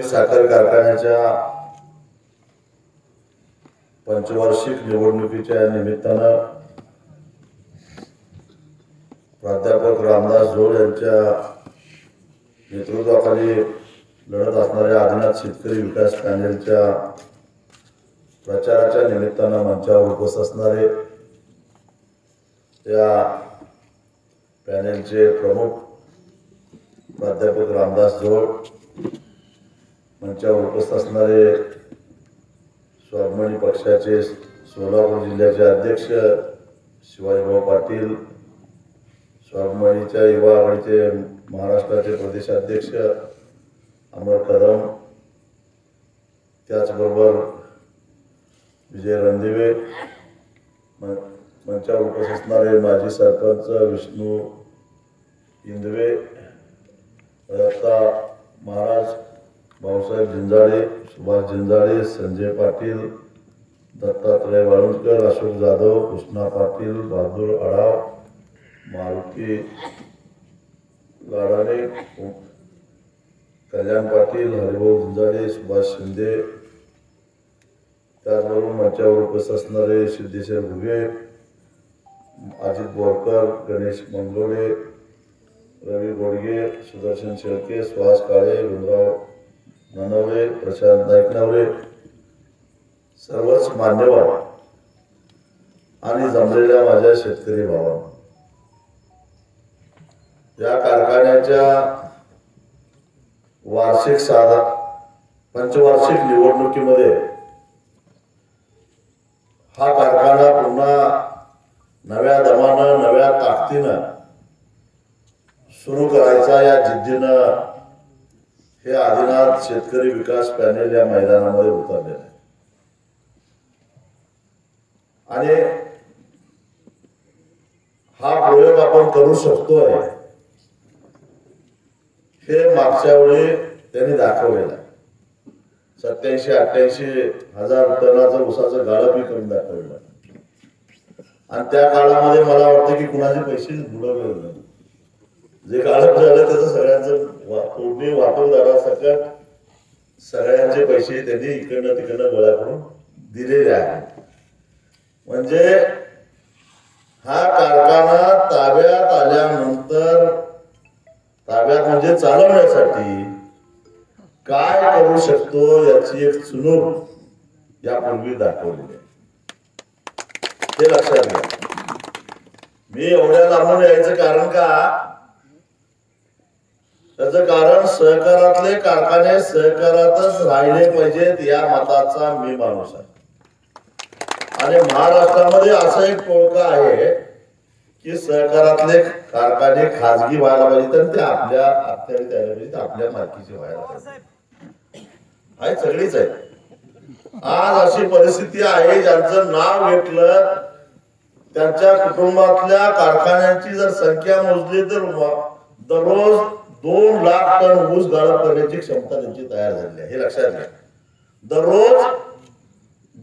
साखर कारखान्याच्या पंचवार्षिक निवडणुकीच्या निमित्तानं प्राध्यापक रामदास जोड यांच्या नेतृत्वाखाली लढत असणाऱ्या आदिनाथ शेतकरी विकास पॅनेलच्या प्रचाराच्या निमित्तानं मंचावर उपस्थित असणारे या पॅनेलचे प्रमुख प्राध्यापक रामदास जोड, मंचावर उपस्थित असणारे स्वाभिमानी पक्षाचे सोलापूर जिल्ह्याचे अध्यक्ष शिवाजीभाऊ पाटील, स्वाभिमानीच्या युवा आघाडीचे महाराष्ट्राचे प्रदेशाध्यक्ष अमर कदम, त्याचबरोबर विजय रणदिवे, मंचावर उपस्थित असणारे माजी सरपंच विष्णू इंदवे, दत्ता महाराज, भाऊसाहेब झिंजाळे, सुभाष झिंजाळे, संजय पाटील, दत्तात्रय वाळुंजकर, अशोक जाधव, कृष्णा पाटील, बहादूर अडाव, मारुती लाडाने, कल्याण पाटील, हरिभाऊ झिंजाळे, सुभाष शिंदे, त्याचबरोबर मंचावर उपस्थित असणारे सिद्धेश्वर भुगे, अजित बोरकर, गणेश मंगलोडे, रवी गोडगे, सुदर्शन शेळके, सुहास काळे, भीमराव ननवरे, प्रशांत नाईकनवरे, सर्वच मान्यवर आणि जमलेल्या माझ्या शेतकरी भावांनो, या कारखान्याच्या पंचवार्षिक निवडणुकीमध्ये हा कारखाना पुन्हा नव्या दमानं, नव्या ताकदीनं सुरू करायचा या जिद्दीनं हे आदिनाथ शेतकरी विकास पॅनेल या मैदानामध्ये उतरले आहे. आणि हा प्रयोग आपण करू शकतोय हे मागच्या वेळी त्यांनी दाखवलेलं आहे. 87-88 हजार टनाचं ऊसाचं गाळपही करून दाखवलेलं आहे. आणि त्या काळामध्ये मला वाटतं की कुणाचे पैसे बुडवले नाही. जे गाळप झालं त्याचं सगळ्यांचं तोडणी वापरदारासकट सगळ्यांचे पैसे त्यांनी इकडनं तिकडनं गोळा करून दिलेले आहेत. म्हणजे हा कारखाना ताब्यात आल्यानंतर, ताब्यात म्हणजे चालवण्यासाठी काय करू शकतो याची एक चुणूक यापूर्वी दाखवलेली आहे. हे लक्षात घ्या. मी एवढ्या लांबून यायचं कारण का, त्याचं कारण सहकारातले कारखाने सहकारातच राहिले पाहिजेत या मताचा मी माणूस आहे. आणि महाराष्ट्रामध्ये असा एक टोळका आहे की सहकारातले कारखाने खाजगी व्हायला पाहिजे, तर ते आपल्या अखत्यारीत यायला पाहिजे, आपल्या मालकीचे व्हायला पाहिजे. सगळीच आहे. आज अशी परिस्थिती आहे, ज्यांचं नाव घेतलं त्यांच्या कुटुंबातल्या कारखान्यांची जर संख्या मोजली तर दररोज 2 लाख टन ऊस गाळप करण्याची क्षमता त्यांची तयार झाली आहे. हे लक्षात घ्या. दररोज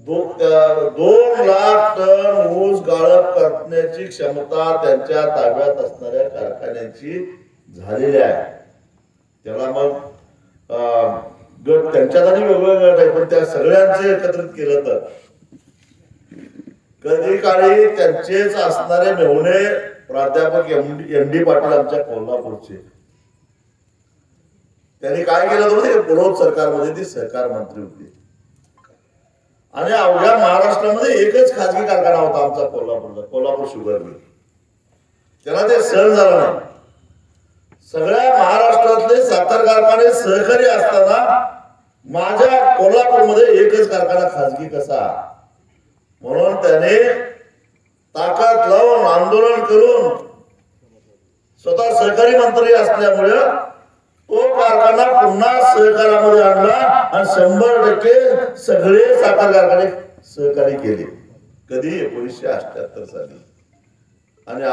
2 लाख टन ऊस गाळप करण्याची क्षमता त्यांच्या ताब्यात असणाऱ्या कारखान्यांची झालेली आहे. त्याला मग गट त्यांच्यात आणि वेगवेगळे गट आहे, पण त्या सगळ्यांचे एकत्रित केलं तर कधी काळी त्यांचेच असणारे मेहुणे प्राध्यापक एम.डी. पाटील आमच्या कोल्हापूरचे, त्यांनी काय केलं होतं, पुरोहित सरकारमध्ये ती सहकार मंत्री होती. आणि अवघ्या महाराष्ट्रामध्ये एकच खाजगी कारखाना होता आमचा कोल्हापूरचा, कोल्हापूर शुगर मिल. त्याला ते सहन झालं नाही. सगळ्या महाराष्ट्रातले साखर कारखाने सहकारी असताना माझ्या कोल्हापूरमध्ये एकच कारखाना खाजगी कसा, म्हणून त्याने ताकद लावून आंदोलन करून स्वतः सहकारी मंत्री असल्यामुळे तो कारखाना पुन्हा सहकारामध्ये आणला आणि 100% सगळे साखर कारखाने सहकारी केले. कधी 1978 साली. आणि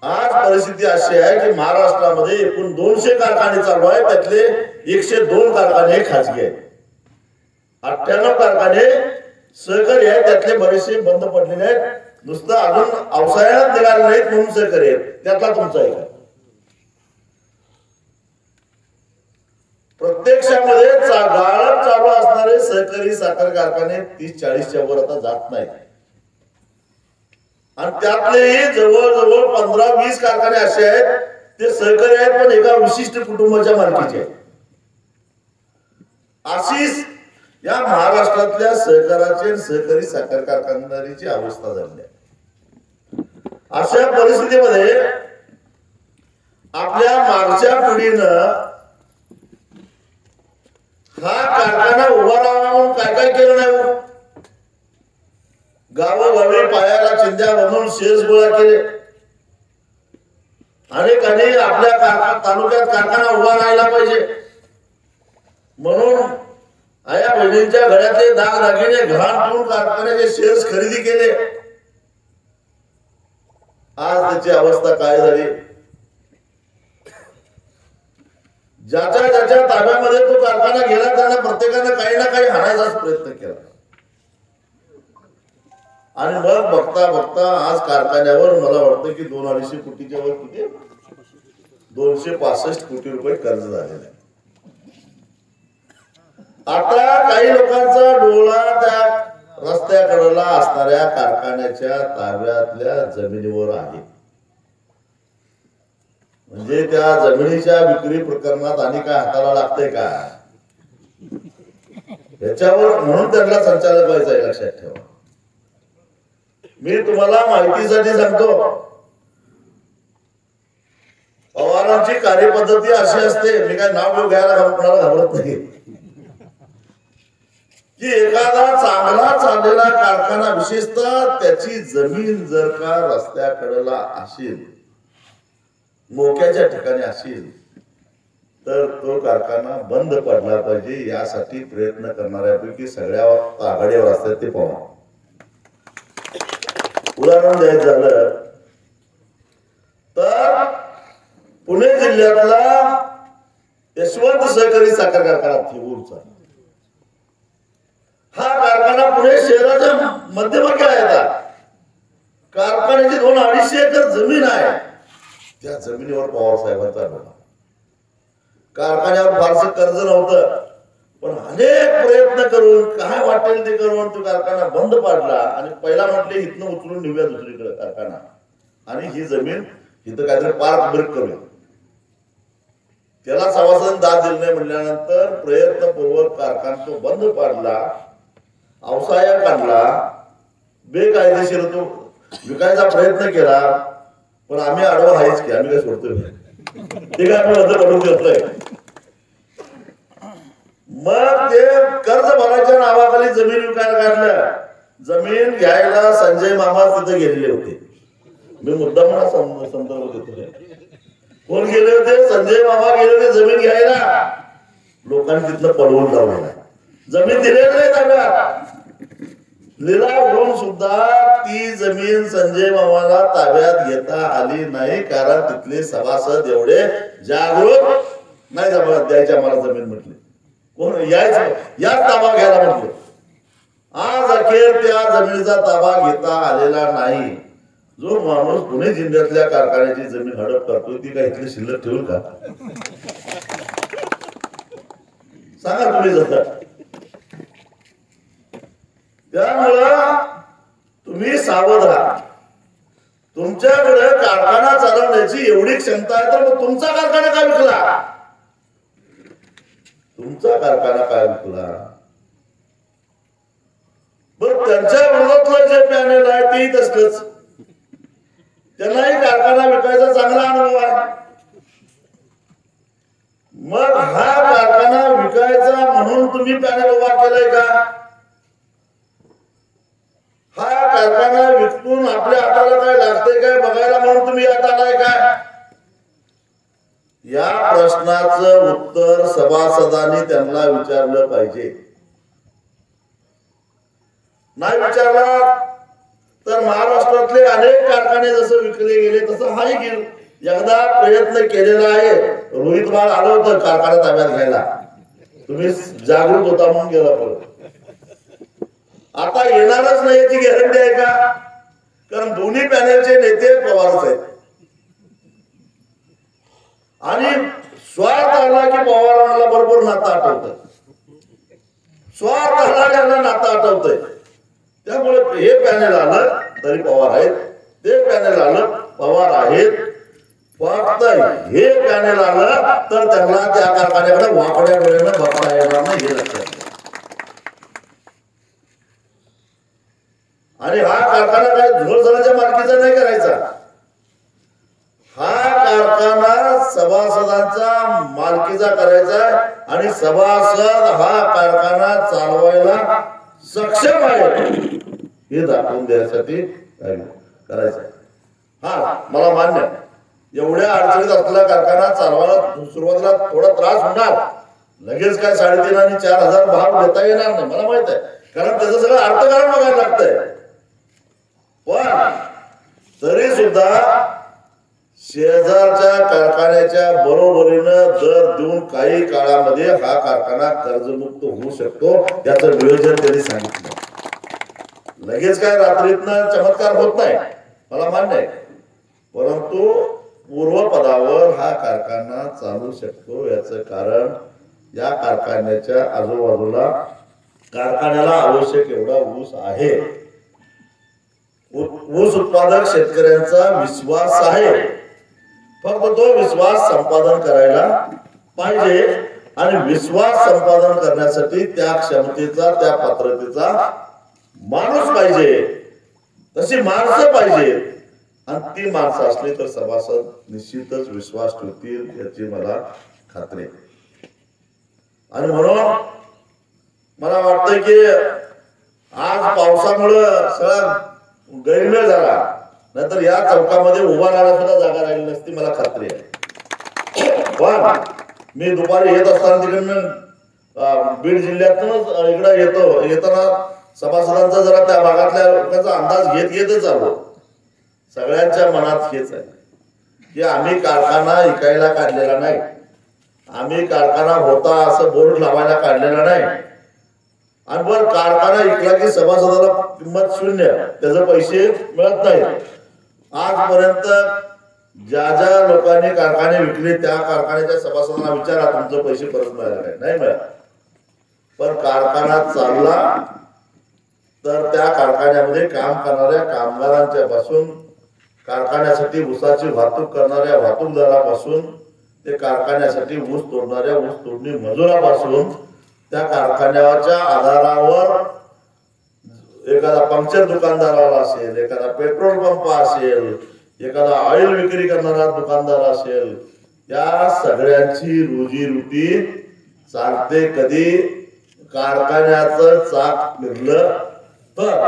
आज परिस्थिती अशी आहे की महाराष्ट्रामध्ये एकूण 200 कारखाने चालू आहेत, त्यातले 102 कारखाने खाजगी आहेत, 98 कारखाने सहकारी आहेत, त्यातले बरेचसे बंद पडलेले आहेत. नुसतं अजून अवसायात निघाले नाहीत म्हणून सहकारी आहेत. त्यातला तुमचा एक आहे. प्रत्यक्षामध्ये गाळप चालू असणारे सहकारी साखर कारखाने 30-40च्या वर आता जात नाहीत आणि त्यातलेही जवळजवळ 15-20 कारखाने असे आहेत ते सहकारी आहेत पण एका विशिष्ट कुटुंबाच्या मालकीचे आहेत. अशीच या महाराष्ट्रातल्या सहकाराचे सहकारी साखर कारखानदारीची अवस्था झाली आहे. अशा परिस्थितीमध्ये आपल्या मागच्या पिढीनं हा कारखाना उभा राहावा म्हणून काय काय केलं नाही. गावोगावी पायाला चिंध्या बनवून शेज गोळा केले. अनेकांनी आपल्या तालुक्यात कारखाना उभा राहायला पाहिजे म्हणून आया बहिणींच्या घरातले दागदागिने घाण ठेवून कारखान्याचे शेअर्स खरेदी केले. आज त्याची अवस्था काय झाली. ज्याच्या ज्याच्या ताब्यामध्ये तो कारखाना गेला त्यांना प्रत्येकाने काही ना काही हाणायचाच प्रयत्न केला आणि मग बघता बघता आज कारखान्यावर मला वाटतं की 200-250 कोटीच्या वर किती 265 कोटी रुपये कर्ज झालेलं आहे. आता काही लोकांचा डोळा त्या रस्त्याकडेला असणाऱ्या कारखान्याच्या ताब्यातल्या जमिनीवर आहे. म्हणजे त्या जमिनीच्या विक्री प्रकरणात आणि काय हाताला लागतंय का याच्यावर म्हणून त्यांना संचालक व्हायचं आहे. लक्षात ठेवा. मी तुम्हाला माहितीसाठी सांगतो पवारांची कार्यपद्धती अशी असते. मी काय नाव घ्यायला कोणाला घाबरत नाही की एखादा चांगला चाललेला कारखाना विशेषतः त्याची जमीन जर का रस्त्याकडेला असेल मोक्याच्या ठिकाणी असेल तर तो कारखाना बंद पडला पाहिजे यासाठी प्रयत्न करणाऱ्यापैकी सगळ्या आघाडीवर असतात ते पाहू. उदाहरण द्यायचं झालं तर पुणे जिल्ह्यातला यशवंत सहकारी साखर कारखाना थिगूरचा हा कारखाना पुणे शहराच्या मध्यभागी आहे. कारखान्याची 200-250 एकर जमीन आहे. त्या जमिनीवर पवार साहेबांचा होता. कारखान्यावर फारसं कर्ज नव्हतं पण अनेक प्रयत्न करून काय वाटेल ते करून तो कारखाना बंद पाडला आणि पहिला म्हटले इथनं उचलून नेऊया दुसरीकडे कारखाना आणि ही जमीन इथं काहीतरी पार्क ब्रेक करूया. त्याला सभासद दाद दिले नाही म्हटल्यानंतर प्रयत्नपूर्वक कारखाना तो बंद पाडला. अवसाया काढला. बेकायदेशीर तो विकायचा प्रयत्न केला पण आम्ही आडवा आहेच की आम्ही काय सोडतोय ते काय आपण अर्ज करून घेतोय. मग ते कर्ज भरायच्या नावाखाली जमीन विकायला काढलं. जमीन घ्यायला संजय मामा तिथे गेलेले होते. मी मुद्दाम संदर्भ देतोय. कोण गेले होते? संजय मामा गेले होते जमीन घ्यायला. लोकांनी तिथलं पळवून लावलेला. जमीन दिलेली नाही ताब्यात. लिलाव होऊन सुद्धा ती जमीन संजय मामाला ताब्यात घेता आली नाही कारण तिथले सभासद एवढे जागरूक नाही द्यायच्या मला जमीन म्हटले. कोण याच ताबा घ्यायला म्हटले. आज अखेर त्या जमिनीचा ताबा घेता आलेला नाही. जो माणूस पुणे जिल्ह्यातल्या कारखान्याची जमीन हडप करतो ती काय इथली शिल्लक ठेवू का सांगा तुम्ही. जसं त्यामुळं तुम्ही सावध राहा. तुमच्याकडे कारखाना चालवण्याची एवढी क्षमता आहे तर मग तुमचा कारखाना काय विकला. तुमचा कारखाना काय विकला. बरं त्यांच्या विरोधातलं जे पॅनल आहे तेही तसलंच. त्यांनाही कारखाना विकायचा चांगला अनुभव आहे. मग हा कारखाना विकायचा म्हणून तुम्ही पॅनल उभा केलाय का. हा कारखाना विकून आपल्या हाताला काय लागतंय काय बघायला म्हणून तुम्ही यात आलाय काय. या प्रश्नाचं उत्तर सभासदांनी त्यांना विचारलं पाहिजे. नाही विचारला तर महाराष्ट्रातले अनेक कारखाने जसं विकले गेले तसं हाही गेलं. एकदा प्रयत्न केलेला आहे. रोहित बाळ आलं होतं कारखाना ताब्यात घ्यायला. तुम्ही जागृत होता म्हणून गेला. परत आता येणारच नाही याची गॅरंटी आहे का. कारण दोन्ही पॅनलचे नेते पवारच आहेत आणि स्वार्थ आला की पवारांना बरोबर नातं आठवतं, स्वार्थ आला की नातं आठवतंय. त्यामुळे हे पॅनेल आलं तरी पवार आहेत, ते पॅनेल आलं पवार आहेत. फक्त हे पॅनेल आलं तर त्यांना त्या कारखान्याकडे वाकड्या डोळ्यानं बघता येणार नाही, हे लक्षात घ्या. आणि हा कारखाना काय झोळझोळाच्या मालकीचा नाही करायचा. हा कारखाना सभासदांचा मालकीचा करायचा आणि सभासद हा कारखाना चालवायला सक्षम आहे हे दाखवून द्यायसाठी करायचं. हा मला मान्य, एवढ्या अडचणीत असलेला कारखाना चालवायला सुरुवातीला थोडा त्रास होणार, लगेच काय 3.5 आणि 4,000 भाव देता येणार नाही, मला माहित आहे, कारण त्याचं सगळं अर्थकारण बघायला लागतंय. पण तरी सुद्धा शेजारच्या कारखान्याच्या बरोबरीनं दर देऊन काही काळामध्ये हा कारखाना कर्जमुक्त होऊ शकतो, याचं नियोजन त्यांनी सांगितलं. लगेच काय रात्रीतनं चमत्कार होत नाही, मला मान्य आहे, परंतु पूर्वपदावर हा कारखाना चालू शकतो. याचं कारण या कारखान्याच्या आजूबाजूला कारखान्याला आवश्यक एवढा ऊस आहे. ऊस उत्पादक शेतकऱ्यांचा विश्वास आहे, फक्त तो विश्वास संपादन करायला पाहिजे. आणि विश्वास संपादन करण्यासाठी त्या क्षमतेचा, त्या पात्रतेचा माणूस पाहिजे, तशी माणसं पाहिजे. आणि ती माणसं असली तर सभासद निश्चितच विश्वास ठेवतील याची मला खात्री आहे. आणि म्हणून मला वाटतं की आज पावसामुळं सगळा गैरमेळ झाला, नाहीतर या चौकामध्ये उभा राहायला सुद्धा जागा राहिली नसती, मला खात्री आहे. पण मी दुपारी येत असताना तिकडनं बीड जिल्ह्यातूनच इकडे येताना सभासदांचा जरा त्या भागातल्या लोकांचा अंदाज घेतच आलो. सगळ्यांच्या मनात हेच आहे की आम्ही कारखाना इकायला काढलेला नाही, आम्ही कारखाना होता असं बोर्ड लावायला काढलेला नाही. आणि बर कारखाना इकला की सभासदाला किंमत शून्य, त्याचे पैसे मिळत नाही. आजपर्यंत ज्या ज्या लोकांनी कारखाने विकले त्या कारखान्याच्या सभासदांना विचारा तुमचे पैसे परत मिळाले नाही मिळाले. पण कारखाना चालला तर त्या कारखान्यामध्ये काम करणाऱ्या कामगारांच्या पासून, कारखान्यासाठी ऊसाची वाहतूक करणाऱ्या वाहतूकदारापासून, ते कारखान्यासाठी ऊस तोडणाऱ्या ऊस तोडणी मजुरापासून, त्या कारखान्याच्या आधारावर एखादा पंक्चर दुकानदाराला असेल, एखादा पेट्रोल पंप असेल, एखादा ऑइल विक्री करणारा दुकानदार असेल, या सगळ्यांची रोजीरोटी चालते कधी कारखान्याचं चाक फिरलं तर.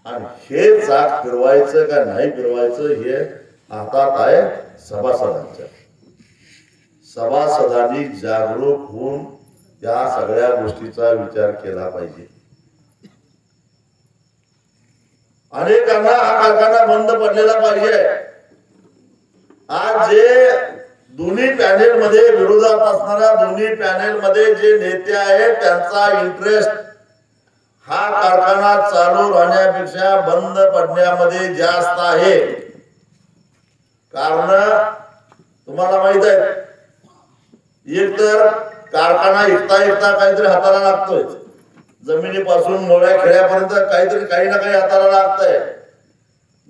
आणि हे चाक फिरवायचं का नाही फिरवायचं हे हातात आहे सभासदांच्या. सभासदांनी जागरूक होऊन या सगळ्या गोष्टीचा विचार केला पाहिजे. अनेकांना हा कारखाना बंद पडलेला पाहिजे. आज जे दोन्ही पॅनेल मध्ये विरोधात असणाऱ्या दोन्ही पॅनेल मध्ये जे नेते आहेत त्यांचा इंटरेस्ट हा कारखाना चालू राहण्यापेक्षा बंद पडण्यामध्ये जास्त आहे. कारण तुम्हाला माहित आहे, एक तर कारखाना एकता काहीतरी हाताला लागतोय, जमिनीपासून मोळ्या खेड्यापर्यंत काहीतरी काही ना काही हाताला लागतंय.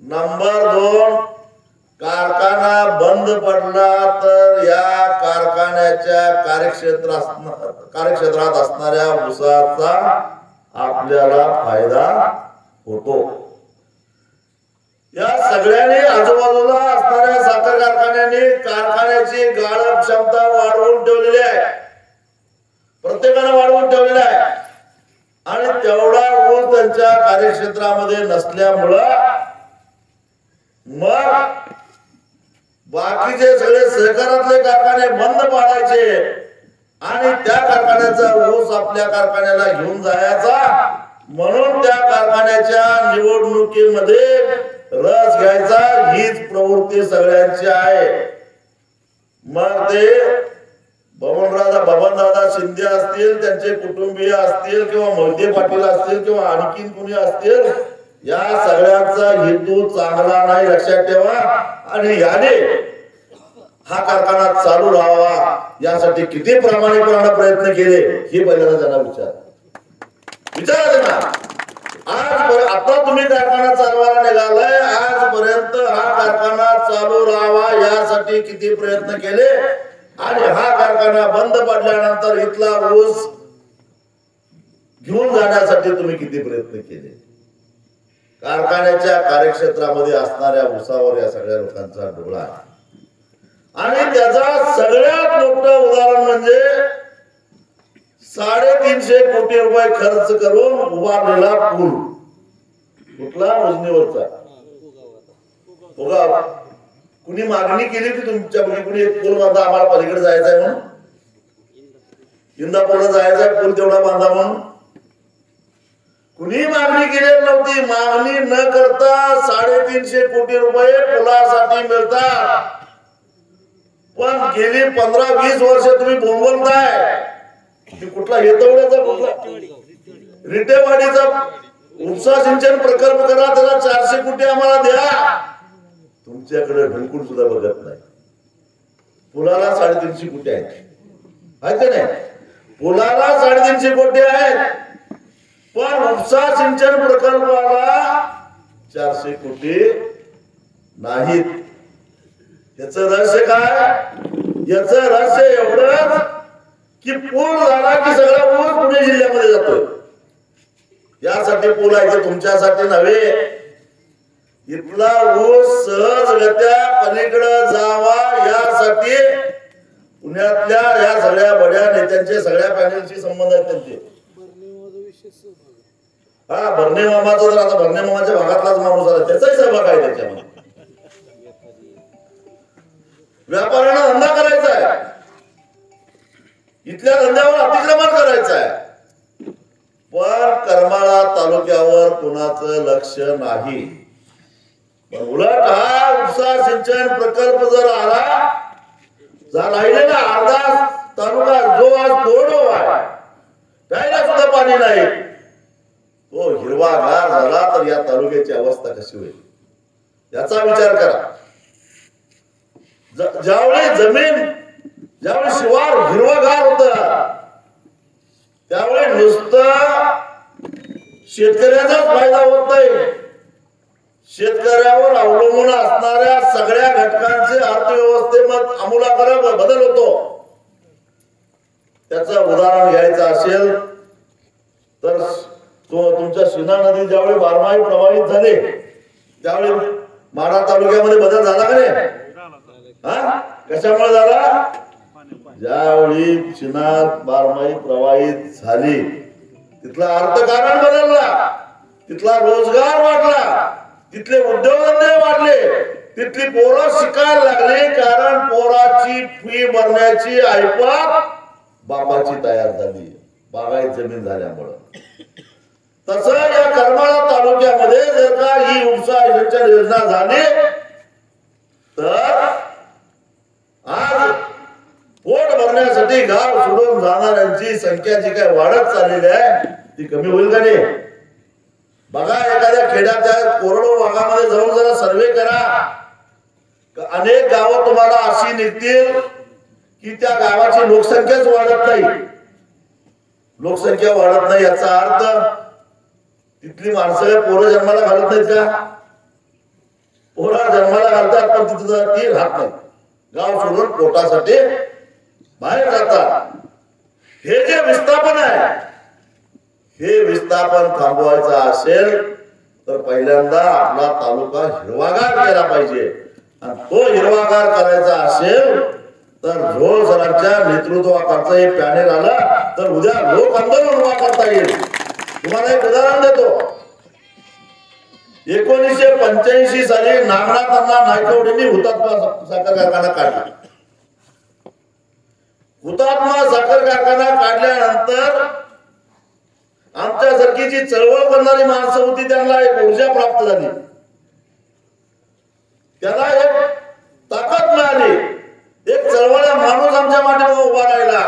नंबर 2, कारखाना बंद पडला तर या कारखान्याच्या कार्यक्षेत्रात असणाऱ्या ऊसाचा आपल्याला फायदा होतो. या सगळ्यांनी आजूबाजूला असणाऱ्या साखर कारखान्यांनी कारखान्याची गाळप क्षमता वाढवून ठेवलेली आहे, प्रत्येकाने वाढवून ठेवलेला आहे. आणि तेवढा ऊस त्यांच्या कार्यक्षेत्रामध्ये नसल्यामुळं मग बाकीचे सगळे सहकारातले कारखाने बंद पाडायचे आणि त्या कारखान्याचा ऊस आपल्या कारखान्याला घेऊन जायचा. म्हणून त्या कारखान्याच्या निवडणुकीमध्ये रस घ्यायचा हीच प्रवृत्ती सगळ्यांची आहे. मग ते बबनदादा शिंदे असतील, त्यांचे कुटुंबीय असतील, किंवा मोहिते पाटील असतील, किंवा आणखीन कुणी असतील, या सगळ्यांचा हेतू चांगला नाही, लक्षात ठेवा. आणि याने हा कारखाना चालू राहावा यासाठी किती प्रामाणिकपणाने प्रयत्न केले हे पहिल्यांदा त्यांना विचारा त्यांना. आज आता तुम्ही कारखाना चालवायला निघालाय, आजपर्यंत हा कारखाना चालू राहावा यासाठी किती प्रयत्न केले आणि हा कारखाना बंद पडल्यानंतर इथला ऊस घेऊन जाण्यासाठी तुम्ही किती प्रयत्न केले. कारखान्याच्या कार्यक्षेत्रामध्ये असणाऱ्या ऊसावर या सगळ्या लोकांचा डोळा आहे. आणि त्याचा सगळ्यात मोठं उदाहरण म्हणजे 350 कोटी रुपये खर्च करून उभारलेला पूल. कुठला? उजनीवरचा उगाव. कुणी मागणी केली की तुमच्या कुणी एक पूल बांधा, आम्हाला पलीकडे जायचं आहे म्हणून, इंदापूरला जायचं आहे पूल तेवढा बांधा म्हणून कुणी मागणी केलेली नव्हती. मागणी न करता 350 कोटी रुपये पुलासाठी मिळतात. पण गेली 15-20 वर्ष तुम्ही बोंबलताय की कुठला हेतवड्याचा, कुठला रिटेवाडीचा उपसा सिंचन प्रकल्प करा, त्याला 400 कोटी आम्हाला द्या. तुमच्याकडे ढुंकून सुद्धा बघत नाही. पुलाला 350 कोटी आहेत, आहे नाही? पुलाला 350 कोटी आहेत, पण उपसा सिंचन प्रकल्पाला 400 कोटी नाहीत. याच रहस्य काय? याच रहस्य एवढंच की पूल झाला की सगळा ऊस पुणे जिल्ह्यामध्ये जातोय. यासाठी पूल आहे, तुमच्यासाठी नव्हे. इथला ऊस सहजगत्या पलीकडे जावा यासाठी पुण्यातल्या या सगळ्या बड्या नेत्यांचे, सगळ्या पॅनलशी संबंध आहेत त्यांचे. हा भरणे मामाचा, तर आता भरणे मामाच्या भागातलाच माणूस आला, त्याचाही सहभाग आहे त्याच्यामध्ये. व्यापाऱ्यांना धंदा करायचा आहे, इथल्या धंद्यावर अतिक्रमण करायचं आहे, पण करमाळा तालुक्यावर कुणाचं लक्ष नाही. पण उलट हा उपसा सिंचन प्रकल्प जर आला, राहिलेला अर्धा तालुका जो आज कोरडो आहे, प्यायला सुद्धा पाणी नाही, तो हिरवागार झाला तर या तालुक्याची अवस्था कशी होईल याचा विचार करा. ज्यावेळी जमीन, ज्यावेळी शिवार हिरवागार होत, त्यावेळी नुसतं शेतकऱ्याचाच फायदा होत नाही, शेतकऱ्यावर अवलंबून असणाऱ्या सगळ्या घटकांचे अर्थव्यवस्थेमध्ये आमूलाग्र बदल होतो. त्याचं उदाहरण घ्यायचं असेल तर तुमच्या शिना नदी ज्यावेळी बारमाही प्रभावित झाले त्यावेळी माढा तालुक्यामध्ये बदल झाला का नाही? हा, कशामुळे झाला? ज्यावेळी शिना बारमाही प्रभावित झाली, तिथला अर्थकारण बदलला, तिथला रोजगार वाढला, तिथले उद्योगधंदे वाढले, तिथली पोरं शिकायला लागली, कारण पोराची फी भरण्याची ऐपत बापाची तयार झाली, बागायत जमीन झाल्यामुळं. तसं या करमाळा तालुक्यामध्ये जर का ही उपसा सिंचन योजना झाली तर आज पोट भरण्यासाठी गाव सोडून जाणाऱ्यांची संख्या जी काय वाढत चाललेली आहे ती कमी होईल का नाही? बघा, एखाद्या खेड्याच्या कोरडो भागामध्ये जाऊन जरा सर्वे करा, अनेक गावं तुम्हाला अशी निघतील की त्या गावाची लोकसंख्याच वाढत नाही. लोकसंख्या वाढत नाही याचा अर्थ तिथली माणसं पोरं जन्माला घालत नाहीत का? पोरं जन्माला घालतात पण तिथं ती राहत नाही, गाव सोडून पोटासाठी बाहेर जातात. हे जे विस्थापन आहे, हे विस्थापन थांबवायचं असेल तर पहिल्यांदा आपला तालुका हिरवागार केला पाहिजे. आणि तो हिरवागार करायचा असेल तर झोळ सरांच्या नेतृत्वाखालचं हे पॅनेल आलं तर उद्या लोक आंदोलन उभा करता येईल. तुम्हाला एक उदाहरण देतो. 1985 साली नागनाथांना नायकवडेंनी हुतात्मा साखर कारखाना काढला. हुतात्मा साखर कारखाना काढल्यानंतर आमच्यासारखी जी चळवळ करणारी माणसं होती त्यांना एक ऊर्जा प्राप्त झाली, त्याला एक ताकद मिळाली, एक चळवळ माणूस आमच्या मागे उभा राहिला.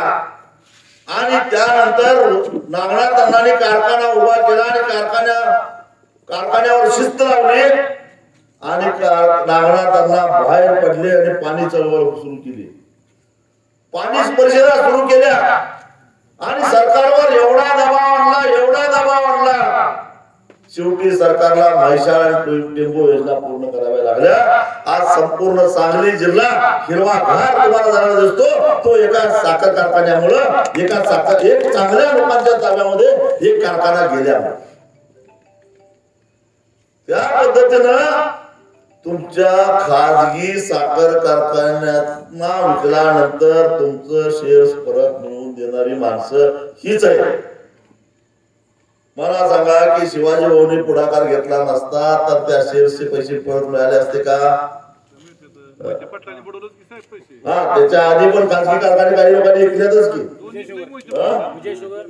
आणि त्यानंतर नागनाथ अण्णांनी कारखाना उभा केला आणि कारखान्यावर शिस्त लावली आणि नागनाथ त्यांना बाहेर पडले आणि पाणी चळवळ सुरू केली. पाणी परिषदा सुरू केल्या आणि सरकारवर एवढा दबाव आणला शेवटी सरकारला म्हैसाळ आणि टेंबू योजना पूर्ण कराव्या लागल्या. आज संपूर्ण सांगली जिल्हा हिरवागार तुम्हाला जाणवत असतो तो एका साखर कारखान्यामुळे एक चांगल्या लोकांच्या ताब्यामध्ये एक कारखाना गेल्या. त्या पद्धतीनं तुमच्या खाजगी साखर कारखान्यांना विकल्यानंतर तुमचं शेअर्स परत मिळवून देणारी माणसं हीच आहे. मला सांगा की शिवाजी भाऊनी पुढाकार घेतला नसता तर त्या शेअर्सचे पैसे परत मिळाले असते का? त्याच्या आधी पण खाजगी कारखाने काही लोकांनी विकल्यातच की.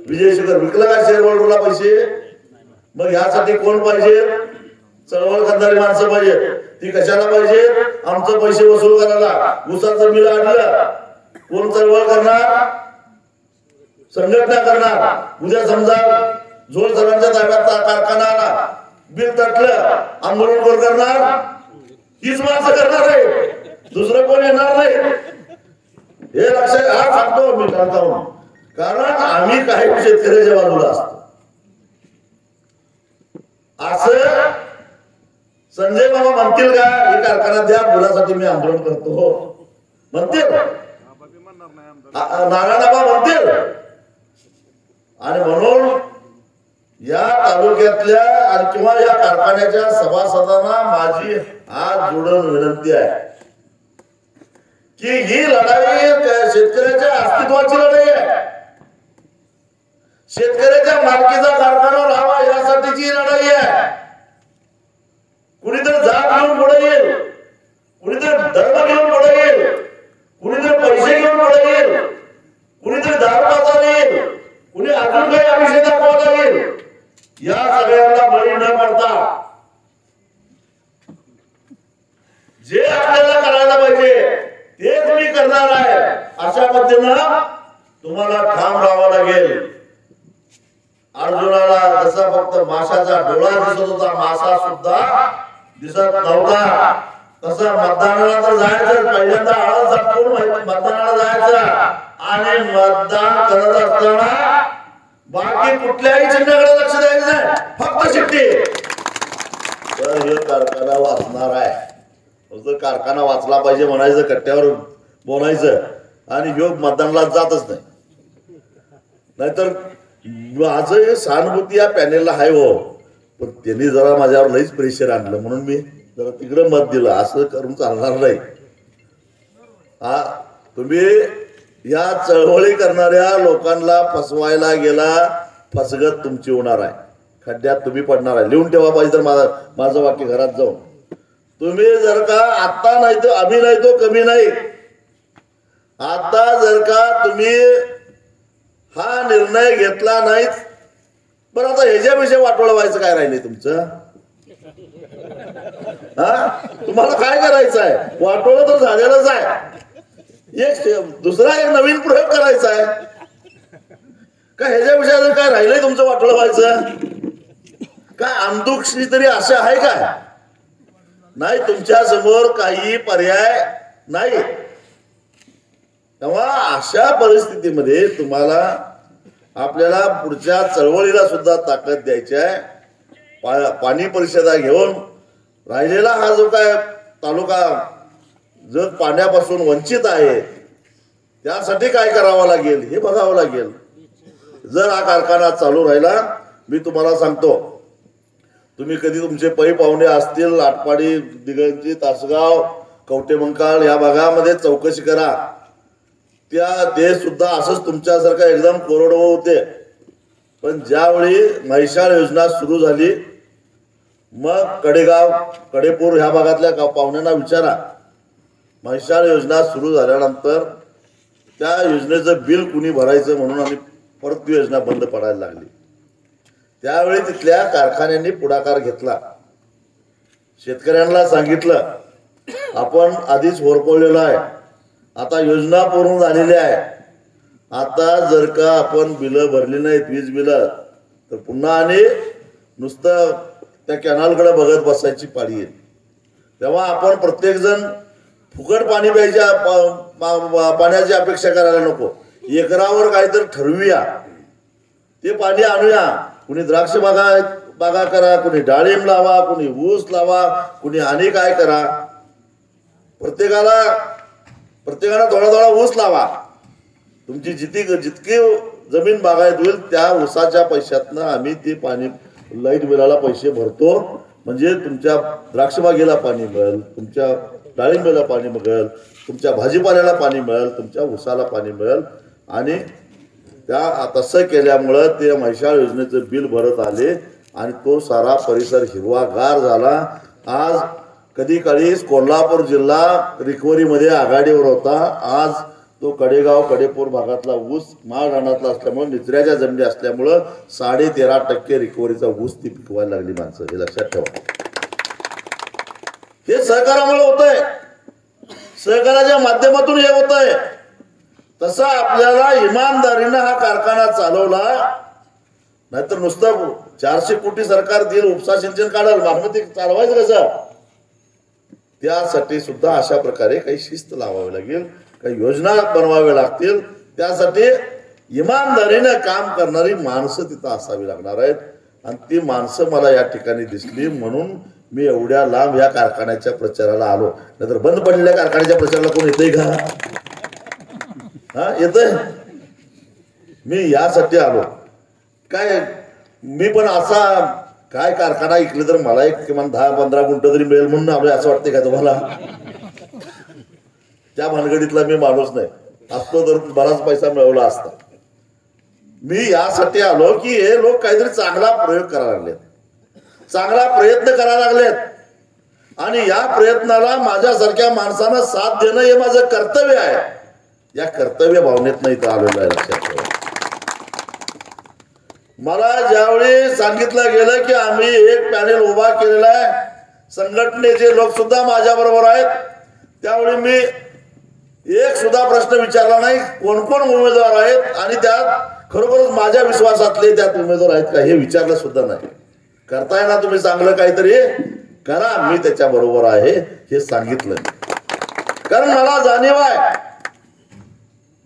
विजय शुगर विकला का शेअर होल्डरला पैसे? मग यासाठी कोण पाहिजे? चळवळ करणारी माणसं पाहिजे. ती कशाला पाहिजे? आमचं पैसे वसूल करायला. ऊसाचं बिल आणलं कोण चळवळ करणार? संघटना करणार. उद्या समजा झोळ सरांच्या ताब्यात कारखाना आला बिल तटलं आंदोलन कोण करणार? हीच माणसं करणार आहे. दुसरं कोण येणार नाही. हे लक्षात आज सांगतो मी सांगतो कारण आम्ही काही शेतकऱ्याच्या बाजूला असतो. असं संजय बाबा म्हणतील का हे कारखाना द्या मुलासाठी मी आंदोलन करतो म्हणतील? नारायणबाबा म्हणतील? आणि म्हणून या तालुक्यातल्या आणि किंवा या कारखान्याच्या सभासदांना माझी हात जोडून विनंती आहे की ही लढाई शेतकऱ्याच्या अस्तित्वाची लढाई आहे. शेतकऱ्याच्या मालकीचा कारखाना राहावा यासाठीची लढाई आहे. कुणीतरी जात घेऊन पुढे येईल, कुणीतरी धर्म घेऊन पुढे येईल, कुणीतरी पैसे घेऊन पुढे येईल, कुणीतरी दारू येईल, कुणी अजून काही आयुष्य दाखवायला येईल. या सगळ्यांना बळी न पडता जे आपल्याला करायला पाहिजे तेच मी करणार आहे अशा पद्धतीनं तुम्हाला ठाम राहावं लागेल. अर्जुनाला जसा फक्त माशाचा डोळा दिसत होता मासा सुद्धा दिसत नव्हता तसं मतदानाला तर जायचं. पहिल्यांदा आळस दाखवून मतदानाला जायचं आणि मतदान करत असताना बाकी कुठल्याही चिन्हाकडे लक्ष द्यायचं नाही, फक्त शिट्टी. तर हे कारखाना वाचणार आहे. कारखाना वाचला पाहिजे म्हणायचं, कट्ट्यावर बोलायचं आणि योग मतदानाला जातच नाही. नाहीतर माझं सहानुभूती या पॅनेलला आहे हो, पण त्यांनी जरा माझ्यावर लईच प्रेशर आणलं म्हणून मी जरा तिकडे मत दिलं. असं करून चालणार नाही. हा तुम्ही या चळवळी करणाऱ्या लोकांना फसवायला गेला, फसगत तुमची होणार आहे. खड्ड्यात तुम्ही पडणार आहे. लिहून ठेवा पाहिजे तर माझं वाक्य घरात जाऊन. तुम्ही जर का आता नाही तर आम्ही नाही तो कमी नाही, आता जर का तुम्ही हा निर्णय घेतला नाहीत पण आता ह्याच्याविषयी वाटोळं व्हायचं काय राहिले तुमचं? हा तुम्हाला काय करायचं आहे? वाटोळं तर झालेलंच आहे. दुसरा एक नवीन प्रयोग करायचा आहे का? ह्याच्या विषयात काय राहिलंय तुमचं वाटोळं व्हायचं? काय अंधुक्षी तरी अशा आहे काय? नाही, तुमच्या समोर काही पर्याय नाही. तेव्हा अशा परिस्थितीमध्ये तुम्हाला आपल्याला पुढच्या चळवळीला सुद्धा ताकद द्यायची आहे. पाणी परिषदा घेऊन राहिलेला हा जो काय तालुका जर पाण्यापासून वंचित आहे त्यासाठी काय करावं लागेल हे बघावं लागेल. जर हा कारखाना चालू राहिला, मी तुम्हाला सांगतो, तुम्ही कधी तुमचे पै पाहुणे असतील आटपाडी, दिगंजी, तासगाव, कवटेमंकाळ या भागामध्ये चौकशी करा. ते सुद्धा असंच तुमच्यासारखं एकदम कोरडवाहू होते. पण ज्यावेळी म्हैसाळ योजना सुरू झाली, मग कडेगाव, कडेपूर ह्या भागातल्या पाहुण्यांना विचारा, म्हैसाळ योजना सुरू झाल्यानंतर त्या योजनेचं बिल कुणी भरायचं म्हणून आम्ही परत ती योजना बंद पडायला लागली. त्यावेळी तिथल्या कारखान्यांनी पुढाकार घेतला. शेतकऱ्यांना सांगितलं आपण आधीच होरपळलेलो आहे, आता योजना पूर्ण झालेली आहे, आता जर का आपण बिलं भरली नाहीत, वीज बिलं, तर पुन्हा आणि नुसतं त्या कॅनलकडे बघत बसायची पाळी येईल. तेव्हा आपण प्रत्येकजण फुकट पाणी पाण्याची अपेक्षा करायला नको. एकरावर काहीतरी ठरवूया, ते पाणी आणूया. कुणी द्राक्ष बागा करा, कुणी डाळिंब लावा, कुणी ऊस लावा, कुणी आणि काय करा. प्रत्येकाला थोडा थोडा ऊस लावा. तुमची जितकी जमीन बागायत होईल त्या ऊसाच्या पैशातनं आम्ही ते पाणी लाईट बिलाला पैसे भरतो. म्हणजे तुमच्या द्राक्षबागेला पाणी मिळेल, तुमच्या डाळिंबीला पाणी मिळेल, तुमच्या भाजीपाल्याला पाणी मिळेल, तुमच्या ऊसाला पाणी मिळेल. आणि त्या तसं केल्यामुळं ते म्हैसाळ योजनेचं बिल भरत आले आणि तो सारा परिसर हिरवागार झाला. आज कधी काळी कोल्हापूर जिल्हा रिकव्हरीमध्ये आघाडीवर होता. आज तो कडेगाव कडेपूर भागातला ऊस माळ रानातला असल्यामुळे निचऱ्याच्या जमिनी असल्यामुळं 13.5% रिकव्हरीचा ऊस ती पिकवायला लागली माणसं. हे लक्षात ठेवा. हे सहकारामुळे होतंय, सहकाराच्या माध्यमातून हे होतंय. तसा आपल्याला इमानदारीनं हा कारखाना चालवला, नाहीतर नुसतं 400 कोटी सरकार देईल, उपसा सिंचन काढाल, मागणं ते चालवायचं कसं. त्यासाठी सुद्धा अशा प्रकारे काही शिस्त लावावी लागेल, काही योजना बनवाव्या लागतील. त्यासाठी इमानदारीनं काम करणारी माणसं तिथं असावी लागणार आहेत. आणि ती माणसं मला या ठिकाणी दिसली म्हणून मी एवढ्या लांब या कारखान्याच्या प्रचाराला आलो. नाहीतर बंद पडलेल्या कारखान्याच्या प्रचाराला कोण येतंय का? हा येतंय. मी यासाठी आलो. काय मी पण असा काय कारखाना ऐकलं तर मला एक किमान 10-15 गुंठ तरी मिळेल म्हणून आपलं असं वाटतंय का तुम्हाला? त्या भानगडीतला मी माणूस नाही. असतो तर बराच पैसा मिळवला असता. मी यासाठी आलो की हे लोक काहीतरी चांगला प्रयोग करायला लागलेत, चांगला प्रयत्न करायला लागलेत. आणि या प्रयत्नाला माझ्यासारख्या माणसानं साथ देणं हे माझं कर्तव्य आहे. या कर्तव्य भावनेतनं इथं आलेलं आहे. लक्षात ठेवा. मला ज्यावेळी सांगितलं गेलं की आम्ही एक पॅनेल उभा केलेला आहे, संघटनेचे लोक सुद्धा माझ्या बरोबर आहेत, त्यावेळी मी एक सुद्धा प्रश्न विचारला नाही कोण कोण उमेदवार आहेत आणि त्यात खरोखरच माझ्या विश्वासातले त्यात उमेदवार आहेत का हे विचारलं सुद्धा नाही. करताय ना तुम्ही चांगलं काहीतरी करा, मी त्याच्या बरोबर आहे हे सांगितलं. कारण मला जाणीव आहे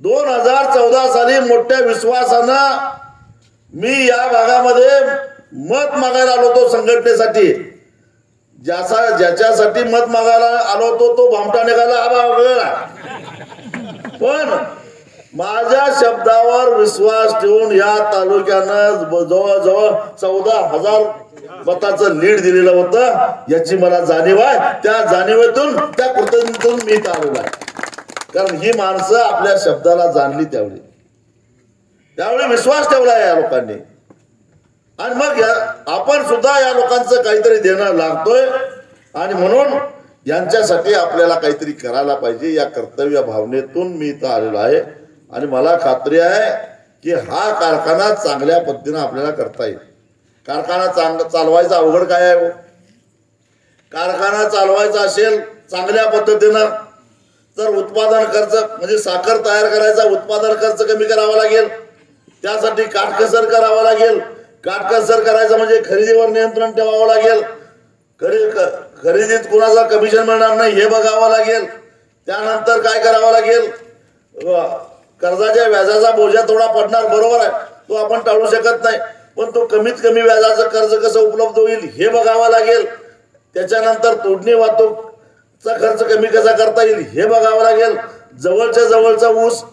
2014 साली मोठ्या विश्वासानं मी या भागामध्ये मत मागायला आलो होतो संघटनेसाठी. ज्याच्यासाठी मत मागायला आलो होतो तो भामटा निघाला, हा वगळला. पण माझ्या शब्दावर विश्वास ठेवून या तालुक्यानं जवळजवळ 14,000 मताचं लीड दिलेलं होतं. याची मला जाणीव आहे. त्या जाणीवेतून त्या कृतज्ञतेतून मी आलेलो आहे. कारण ही माणसं आपल्या शब्दाला जाणली त्यावेळी विश्वास ठेवला या लोकांनी. आणि मग आपण सुद्धा या लोकांचं काहीतरी देणं लागतोय. आणि म्हणून यांच्यासाठी आपल्याला काहीतरी करायला पाहिजे. या कर्तव्य भावनेतून मी इथं आलेलो आहे. आणि मला खात्री आहे की हा कारखाना चांगल्या पद्धतीनं आपल्याला करता येईल. कारखाना चालवायचा अवघड काय आहे? कारखाना चालवायचा असेल चांगल्या पद्धतीनं तर उत्पादन खर्च म्हणजे साखर तयार करायचा उत्पादन खर्च कमी करावा लागेल. त्यासाठी काटकसर करावा लागेल. काटकसर करायचं म्हणजे खरेदीवर नियंत्रण ठेवावं लागेल. खरेदीत कुणाचा कमिशन मिळणार नाही हे बघावं लागेल. त्यानंतर काय करावं लागेल, कर्जाच्या व्याजाचा बोजा थोडा पडणार, बरोबर आहे, तो आपण टाळू शकत नाही. पण तो कमीत कमी व्याजाचं कर्ज कसं उपलब्ध होईल हे बघावं लागेल. त्याच्यानंतर तोडणी वाहतूकचा खर्च कमी कसा करता येईल हे बघावं लागेल. जवळच्या जवळचा ऊस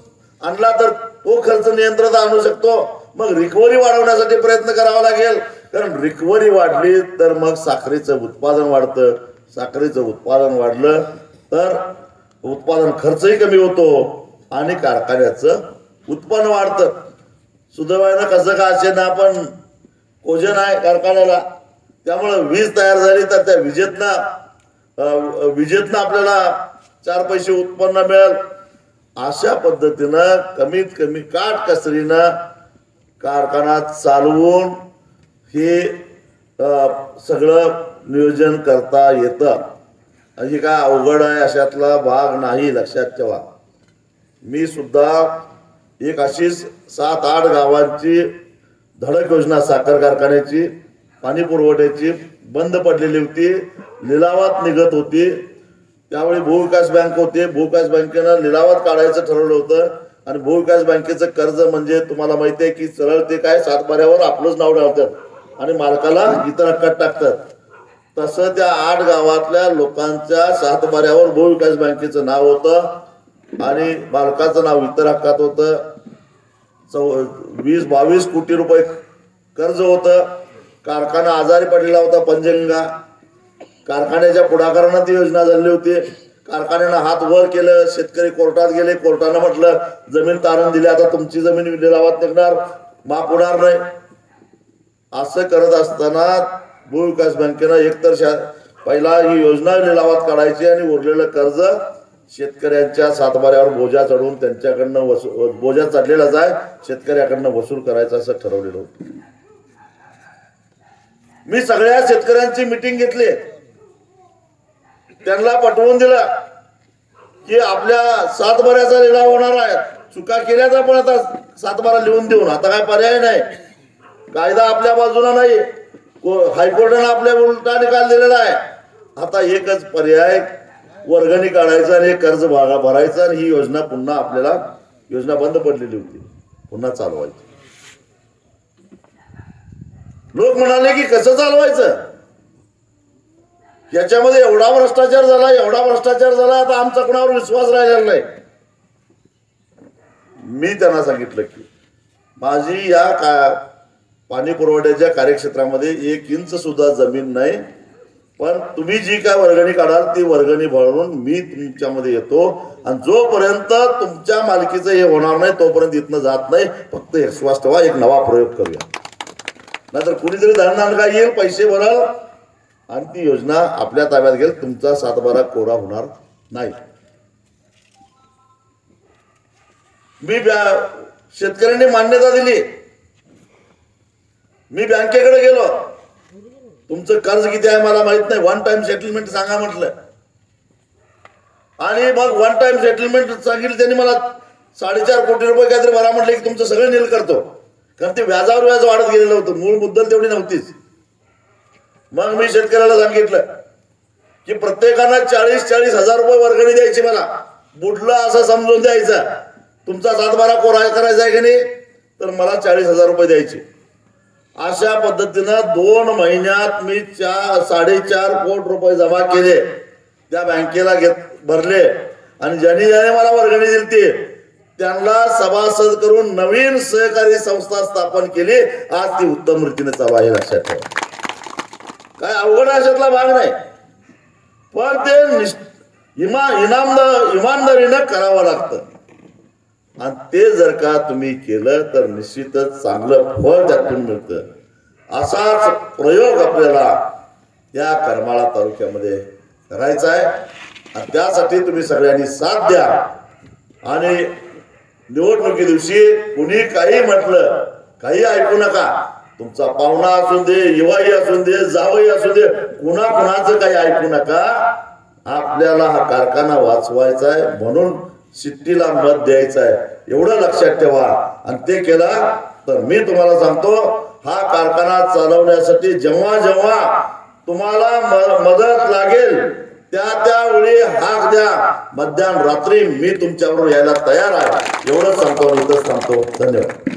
आणला तर तो खर्च नियंत्रणात आणू शकतो. मग रिकव्हरी वाढवण्यासाठी प्रयत्न करावा लागेल. कारण रिकव्हरी वाढली तर मग साखरेचं उत्पादन वाढतं. साखरेचं उत्पादन वाढलं तर उत्पादन खर्चही कमी होतो आणि कारखान्याचं उत्पन्न वाढतं. सुदैवानं कसं का असे ना आपण कोजन आहे कारखान्याला, त्यामुळं वीज तयार झाली तर त्या विजेतनं आपल्याला 4 पैसे उत्पन्न मिळेल. अशा पद्धतीनं कमीत कमी काटकसरीनं कारखाना चालवून हे सगळं नियोजन करता येतं. हे काय अवघड आहे अशातला भाग नाही. लक्षात ठेवा. मी सुद्धा एक अशीच 7-8 गावांची धडक योजना साखर कारखान्याची पाणी पुरवठ्याची बंद पडलेली होती, लिलावात निघत होती। त्यावेळी भूविकास बँक होते, भूविकास बँकेनं लिलावात काढायचं ठरवलं होतं आणि भूविकास बँकेचं कर्ज म्हणजे तुम्हाला माहिती आहे की सरळ ते काय सातबाऱ्यावर आपलंच नाव ठेवतात आणि मालकाला इतर हक्कात टाकतात। तसं त्या 8 गावातल्या लोकांच्या सातबाऱ्यावर भूविकास बँकेचं नाव होतं आणि मालकाचं नाव इतर हक्कात होतं। 20-22 कोटी रुपये कर्ज होतं। कारखाना आजारी पडलेला होता पंचगंगा, कारखान्याच्या पुढाकारानं ती योजना झाली होती। कारखान्यानं हात वर केलं, शेतकरी कोर्टात गेले, कोर्टानं म्हटलं जमीन तारण दिली, आता तुमची जमीन लिलावात निघणार, माफ होणार नाही। असं करत असताना भूविकास बँकेनं एकतर पहिला ही योजना लिलावात काढायची आणि उरलेलं कर्ज शेतकऱ्यांच्या सातबाऱ्यावर बोजा चढवून त्यांच्याकडनं बोजा चढलेलाच आहे, शेतकऱ्याकडनं वसूल करायचं असं ठरवलेलं होतं। मी सगळ्या शेतकऱ्यांची मीटिंग घेतली, त्यांना पटवून दिलं की आपल्या सातबाऱ्याचा लिलाव होणार आहे। चुका केल्याचा पण आता सातबारा लिहून देऊन आता काय पर्याय नाही, कायदा आपल्या बाजूला नाही, हायकोर्टाने आपल्या उलटा निकाल दिलेला आहे। आता एकच पर्याय, वर्गणी काढायचा आणि कर्ज भरायचा आणि ही योजना पुन्हा आपल्याला, योजना बंद पडलेली होती, पुन्हा चालवायची। लोक म्हणाले की कसं चालवायचं, याच्यामध्ये एवढा भ्रष्टाचार झाला, एवढा भ्रष्टाचार झाला, आता आमचा कोणावर विश्वास राहिलेला नाही। मी त्यांना सांगितलं की माझी या पाणी पुरवठ्याच्या कार्यक्षेत्रामध्ये 1 इंच सुद्धा जमीन नाही, पण तुम्ही जी काय वर्गणी काढाल ती वर्गणी भरून मी तुमच्यामध्ये येतो आणि जोपर्यंत तुमच्या मालकीचं हे होणार नाही तोपर्यंत इथनं जात नाही। फक्त विश्वास ठेवा, एक नवा प्रयोग करूया, नाहीतर कुणीतरी धनदानगा येईल, पैसे भराल आणि ती योजना आपल्या ताब्यात घेईल, तुमचा सातबारा कोरा होणार नाही। मी शेतकऱ्यांनी मान्यता दिली, मी बँकेकडे गेलो, तुमचं कर्ज किती आहे मला माहित नाही, 1 टाइम सेटलमेंट सांगा म्हटलं आणि मग 1 टाइम सेटलमेंट सांगितलं त्यांनी मला। 4.5 कोटी रुपये काहीतरी भरा म्हटले की तुमचं सगळं नील करतो, कारण ते व्याजावर व्याज वाढत गेलेलं होतं, मूळ मुद्दल तेवढी नव्हतीच। मग मी शेतकऱ्याला सांगितलं की प्रत्येकानं 40-40 हजार रुपये वर्गणी द्यायची, मला बुडलं असं समजून द्यायचं, तुमचा सातबारा कोरा करायचा आहे की नाही तर मला 40,000 रुपये द्यायचे। अशा पद्धतीनं 2 महिन्यात मी 4.5 कोटी रुपये जमा केले, त्या बँकेला भरले आणि ज्यांनी मला वर्गणी दिली त्यांना सभासद करून नवीन सहकारी संस्था स्थापन केली। आज ती उत्तम रीतीने चालू आहे, लक्षात ठेवा। काय अवघड अशातला भाग नाही, पण ते इमानदारीनं करावं लागतं आणि ते जर का तुम्ही केलं तर निश्चितच चांगलं फळ त्यातून मिळतं। असाच प्रयोग आपल्याला या करमाळा तालुक्यामध्ये करायचा आहे आणि त्यासाठी तुम्ही सगळ्यांनी साथ द्या आणि निवडणुकी दिवशी कुणी काही म्हटलं काही ऐकू नका, तुमचा पाहुणा असू दे, युवाई असू दे, जावई असू दे, कुणाचं काही ऐकू नका। आपल्याला हा कारखाना वाचवायचा आहे म्हणून शिट्टीला मत द्यायचं आहे, एवढं लक्षात ठेवा आणि ते केलं तर मी तुम्हाला सांगतो हा कारखाना चालवण्यासाठी जेव्हा जेव्हा तुम्हाला मदत लागेल त्यावेळी हाक द्या, मध्यान रात्री मी तुमच्याबरोबर यायला तयार आहे, एवढंच सांगतो, इथंच सांगतो। धन्यवाद।